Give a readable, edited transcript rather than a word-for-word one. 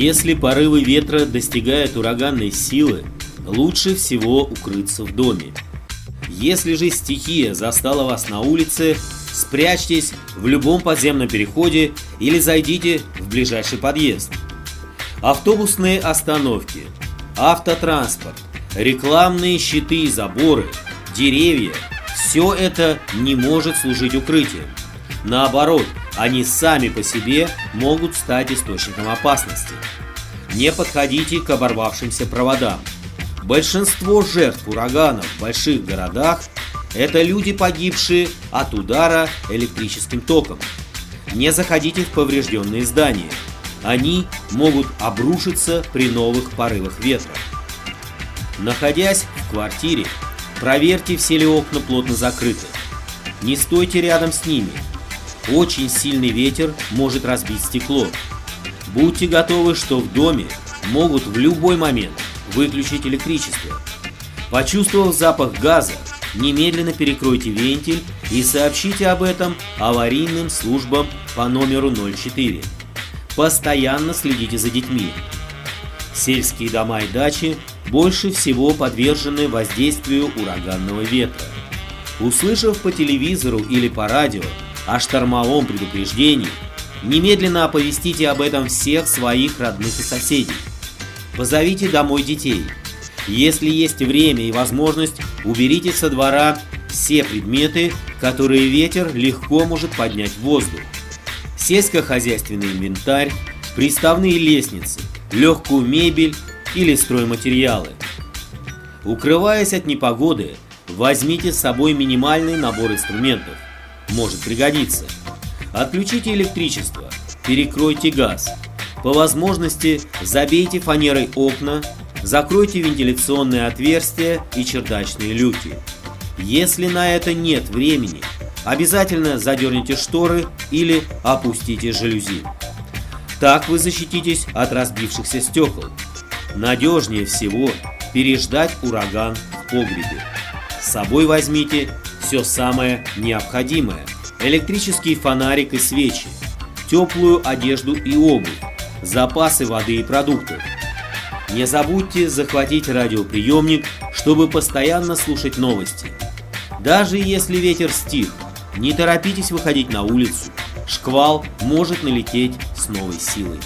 Если порывы ветра достигают ураганной силы, лучше всего укрыться в доме. Если же стихия застала вас на улице, спрячьтесь в любом подземном переходе или зайдите в ближайший подъезд. Автобусные остановки, автотранспорт, рекламные щиты и заборы, деревья – все это не может служить укрытием. Наоборот, они сами по себе могут стать источником опасности. Не подходите к оборвавшимся проводам. Большинство жертв ураганов в больших городах – это люди, погибшие от удара электрическим током. Не заходите в поврежденные здания. Они могут обрушиться при новых порывах ветра. Находясь в квартире, проверьте, все ли окна плотно закрыты. Не стойте рядом с ними. Очень сильный ветер может разбить стекло. Будьте готовы, что в доме могут в любой момент выключить электричество. Почувствовав запах газа, немедленно перекройте вентиль и сообщите об этом аварийным службам по номеру 04. Постоянно следите за детьми. Сельские дома и дачи больше всего подвержены воздействию ураганного ветра. Услышав по телевизору или по радио о штормовом предупреждении, немедленно оповестите об этом всех своих родных и соседей. Позовите домой детей. Если есть время и возможность, уберите со двора все предметы, которые ветер легко может поднять в воздух. Сельскохозяйственный инвентарь, приставные лестницы, легкую мебель или стройматериалы. Укрываясь от непогоды, возьмите с собой минимальный набор инструментов. Может пригодиться. Отключите электричество, перекройте газ. По возможности забейте фанерой окна, закройте вентиляционные отверстия и чердачные люки. Если на это нет времени, обязательно задерните шторы или опустите жалюзи. Так вы защититесь от разбившихся стекол. Надежнее всего переждать ураган в погребе. С собой возьмите все самое необходимое: электрический фонарик и свечи, теплую одежду и обувь, запасы воды и продуктов. Не забудьте захватить радиоприемник, чтобы постоянно слушать новости. Даже если ветер стих, не торопитесь выходить на улицу. Шквал может налететь с новой силой.